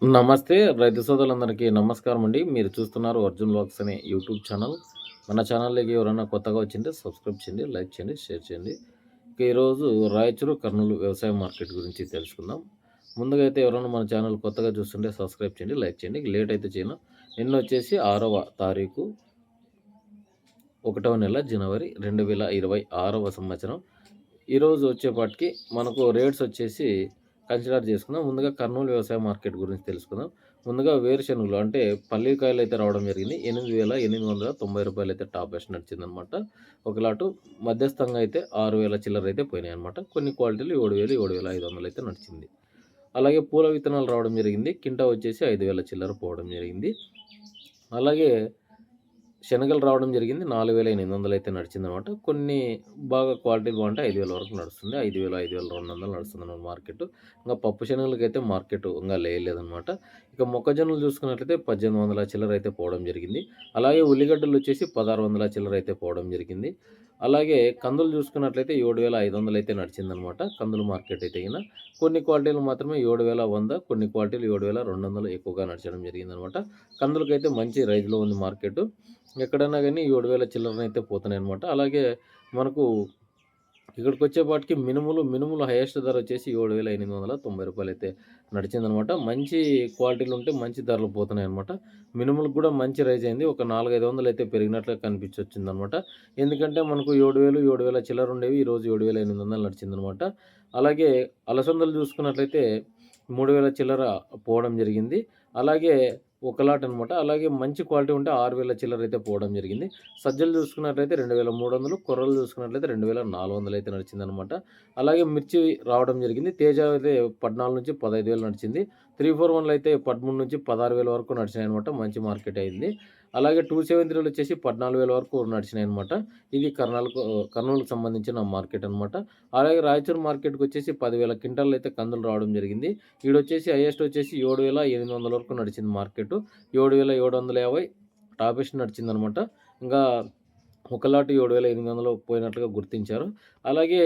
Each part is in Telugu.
నమస్తే రైతు సోదరులందరికీ నమస్కారం అండి. మీరు చూస్తున్నారు అర్జున్ వ్లాగ్స్ అనే యూట్యూబ్ ఛానల్. మన ఛానల్‌లోకి ఎవరైనా కొత్తగా వచ్చింటే సబ్స్క్రైబ్ చేయండి, లైక్ చేయండి, షేర్ చేయండి. ఇక ఈరోజు రాయచూరు, కర్నూలు వ్యవసాయ మార్కెట్ గురించి తెలుసుకుందాం. ముందుగా అయితే ఎవరైనా మన ఛానల్ కొత్తగా చూస్తుంటే సబ్స్క్రైబ్ చేయండి, లైక్ చేయండి. లేట్ అయితే చేయను. నిన్న వచ్చేసి 6వ తారీఖు 1వ నెల జనవరి 2026వ సంవత్సరం. ఈరోజు వచ్చేపాటికి మనకు రేట్స్ వచ్చేసి కన్సిడర్ చేసుకుందాం. ముందుగా కర్నూలు వ్యవసాయ మార్కెట్ గురించి తెలుసుకుందాం. ముందుగా వేరుశెనగలు అంటే పల్లికాయలు అయితే రావడం జరిగింది. రూ. 8,890 అయితే టాప్ బెస్ట్ నడిచిందనమాట. ఒక లాటు మధ్యస్థంగా అయితే 6,000 చిల్లర అయితే పోయినాయన్నమాట. కొన్ని క్వాలిటీలు 7,000, 7,500 అయితే నడిచింది. అలాగే పూల విత్తనాలు రావడం జరిగింది. కింటా వచ్చేసి 5,000 చిల్లర పోవడం జరిగింది. అలాగే శనగలు రావడం జరిగింది. 4,800 అయితే నడిచిందనమాట. కొన్ని బాగా క్వాలిటీ బాగుంటే 5,000 వరకు నడుస్తుంది. 5,000, 5,200 నడుస్తుందనమాట మార్కెట్. ఇంగా పప్పు శనగలకైతే మార్కెట్ ఇంగా లేదనమాట. ఇక మొక్కజొన్నలు చూసుకున్నట్లయితే 1,800 చిల్లర అయితే పోవడం జరిగింది. అలాగే ఉల్లిగడ్డలు వచ్చేసి 1,600 చిల్లర అయితే పోవడం జరిగింది. అలాగే కందులు చూసుకున్నట్లయితే 7,500 అయితే నడిచిందనమాట. కందులు మార్కెట్ అయితే గిన కొన్ని క్వాలిటీలు మాత్రమే 7,100, కొన్ని క్వాలిటీలు 7,200 ఎక్కువగా నడచడం జరిగిందనమాట. కందులకైతే మంచి రైజ్‌లో ఉంది మార్కెట్. ఎక్కడైనా గానీ 7,000 చిల్లరనైతే పోతున్నాయనమాట. అలాగే మనకు ఇక్కడికొచ్చేపాటికి మినుములు హైయెస్ట్ ధర వచ్చేసి రూ. 7,890 అయితే నడిచిందనమాట. మంచి క్వాలిటీలు ఉంటే మంచి ధరలు పోతున్నాయనమాట. మినుములకు కూడా మంచి రైజ్ అయింది. ఒక 4, 500 అయితే పెరిగినట్లుగా కనిపించొచ్చిందనమాట. ఎందుకంటే మనకు 7,000, 7,000 చిల్లర ఉండేవి. ఈరోజు 7,800 నడిచిందనమాట. అలాగే అలసందలు చూసుకున్నట్లయితే 3,000 చిల్లర పోవడం జరిగింది. అలాగే ఒక లాట్ అనమాట. అలాగే మంచి క్వాలిటీ ఉంటే 6,000 చిల్లర అయితే పోవడం జరిగింది. సజ్జలు చూసుకున్నట్లయితే 2,300, కొర్రలు చూసుకున్నట్లయితే 2,400 అయితే నడిచిందనమాట. అలాగే మిర్చి రావడం జరిగింది. తేజ అయితే 14-15,000 నడిచింది. 341లు అయితే 13-16,000 వరకు నడిచినాయనమాట. మంచి మార్కెట్ అయింది. అలాగే 273లు వచ్చేసి 14,000 వరకు నడిచినాయనమాట. ఇది కర్నూలుకు సంబంధించిన మార్కెట్ అనమాట. అలాగే రాయచూరు మార్కెట్‌కొచ్చేసి 10,000 క్వింటాల్లు అయితే కందులు రావడం జరిగింది. ఈడొచ్చేసి హైయెస్ట్ వచ్చేసి 7,800 వరకు నడిచింది మార్కెట్. 7,750 టాపెస్ట్ నడిచిందనమాట. ఇంకా ఒక లాట్ 7,800 పోయినట్లుగా గుర్తించారు. అలాగే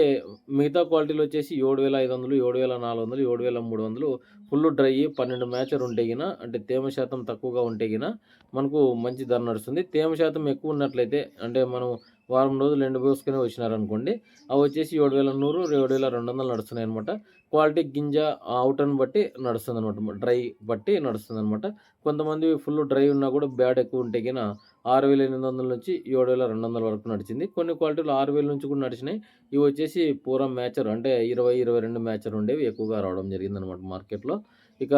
మిగతా క్వాలిటీలు వచ్చేసి 7,500, 7,400, 7,300 ఫుల్ డ్రై 12 మ్యాచర్ ఉంటే గిన అంటే తేమ శాతం తక్కువగా ఉంటే గిన మనకు మంచి ధర నడుస్తుంది. తేమ శాతం ఎక్కువ ఉన్నట్లయితే అంటే మనం వారం రోజులు ఎండబోసుకొని వచ్చినారనుకోండి, అవి వచ్చేసి 7,100, 7,200 నడుస్తున్నాయనమాట. క్వాలిటీ గింజ ఔటర్‌ని బట్టి నడుస్తుందనమాట. డ్రై బట్టి నడుస్తుందనమాట. కొంతమంది ఫుల్ డ్రై ఉన్నా కూడా బ్యాడ్ ఎక్కువ ఉంటే గిన 6,800 నుంచి 7,200 వరకు నడిచింది. కొన్ని క్వాలిటీలు 6,000 నుంచి కూడా నడిచినాయి. ఇవి వచ్చేసి పూరా మ్యాచర్ అంటే 20, 22 మ్యాచర్ ఉండేవి ఎక్కువగా రావడం జరిగిందనమాట మార్కెట్‌లో. ఇక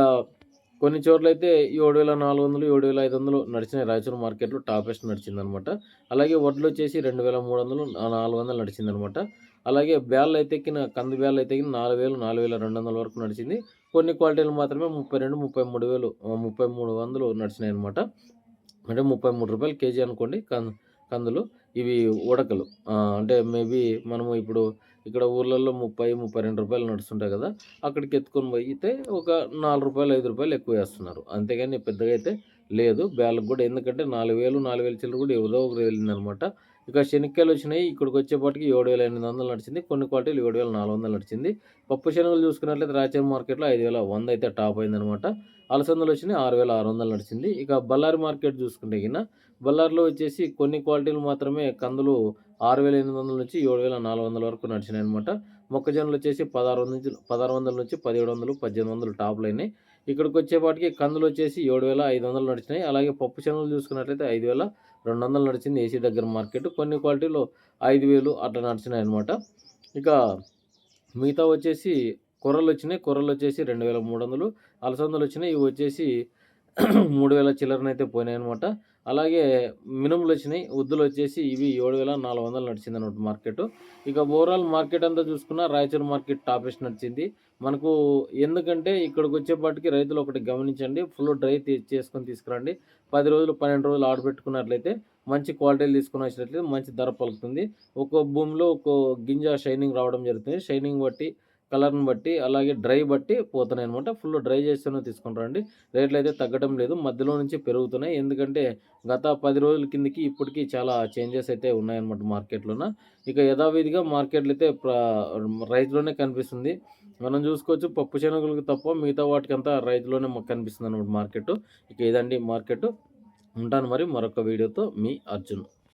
కొన్ని చోట్లయితే 7,400, 7,500 నడిచినాయి. రాయచూరు మార్కెట్‌లో టాపెస్ట్ నడిచిందనమాట. అలాగే వడ్లొచ్చేసి 2,300, 400 నడిచిందనమాట. అలాగే బ్యాళ్ళయితే కంది బ్యాళ్ళయితే 4,000, 4,200 వరకు నడిచింది. కొన్ని క్వాలిటీలు మాత్రమే 32, 33,000 3,300 నడిచినాయనమాట. అంటే రూ. 33 కేజీ అనుకోండి కందులు. ఇవి ఉడకలు. అంటే మేబీ మనము ఇప్పుడు ఇక్కడ ఊర్లల్లో రూ. 30, రూ. 32 నడుస్తుంటాయి గదా! అక్కడికి ఎత్తుకొని పోయితే ఒక రూ. 4, రూ. 5 ఎక్కువేస్తున్నారు. అంతేగాని పెద్దగా అయితే లేదు బ్యాళ్ళకి గూడా. ఎందుకంటే 4,000, 4,000 చిల్లర గూడా ఎవరిదో ఒకరికి వెళ్ళిందనమాట. ఇక శనక్కాయలొచ్చినాయి. ఇక్కడికొచ్చేపాటికి 7,800 నడిచింది. కొన్ని క్వాలిటీలు 7,400 నడిచింది. పప్పు శనగలు చూసుకున్నట్లయితే రాయచూరు మార్కెట్‌లో 5,100 అయితే టాప్ అయిందనమాట. అలసందలొచ్చినాయి 6,600 నడిచింది. ఇక బళ్ళారి మార్కెట్ చూసుకుంటే గిన బళ్ళారిలో వచ్చేసి కొన్ని క్వాలిటీలు మాత్రమే కందులు 6,800 నుంచి 7,400 వరకు నడిచినాయనమాట. మొక్కజొన్నలొచ్చేసి 1600 నుంచి 1700, 1800 టాప్‌లయినాయి. ఇక్కడికొచ్చేపాటికి కందులొచ్చేసి 7,500 నడిచినాయి. అలాగే పప్పు శనగలు చూసుకున్నట్లయితే 5,200 నడిచింది ఏసీ దగ్గర మార్కెట్. కొన్ని క్వాలిటీలు 5,000 అట్లా నడిచినాయనమాట. ఇక మిగతా వచ్చేసి కొర్రలొచ్చేసి 2,300, అలసందలొచ్చినాయి. ఇవి వచ్చేసి 3,000 చిల్లరనైతే పోయినాయనమాట. అలాగే మినుములొచ్చినాయి. ఉద్దులొచ్చేసి ఇవి 7,400 నడిచిందనమాట మార్కెటు. ఇక ఓవరాల్ మార్కెట్ అంతా చూసుకున్నా రాయచూరు మార్కెట్ టాపెస్ట్ నడిచింది. మనకు ఎందుకంటే ఇక్కడికొచ్చేపాటికి రైతులు ఒకటి గమనించండి. ఫుల్ డ్రై చేసుకొని తీసుకురండి. 10 రోజులు, 12 రోజులు ఆరబెట్టుకున్నట్లయితే మంచి క్వాలిటీలు తీసుకొనొచ్చినట్లయితే మంచి ధర పలుకుతుంది. ఒక్కో భూమిలో ఒక్కో గింజ షైనింగ్ రావడం జరుగుతుంది. షైనింగ్ బట్టి, కలర్‌ని బట్టి, అలాగే డ్రై బట్టి పోతున్నాయనమాట. ఫుల్ డ్రై చేస్తేనే తీసుకొని రండి. రేట్లయితే తగ్గడం లేదు. మధ్యలో నుంచి పెరుగుతున్నాయి. ఎందుకంటే గత 10 రోజుల కిందకి ఇప్పటికి చాలా చేంజెస్ అయితే ఉన్నాయన్నమాట మార్కెట్‌లోన. ఇక యథావిధిగా మార్కెట్‌లో అయితే రైస్‌లోనే కనిపిస్తుంది. మనం చూసుకోవచ్చు పప్పు శనగలకు తప్ప మిగతా వాటికంతా రైతులోనే కనిపిస్తుందన్నమాట మార్కెట్టు. ఇక ఇదండి మార్కెట్టు. ఉంటాను మరి మరొక వీడియోతో మీ అర్జున్.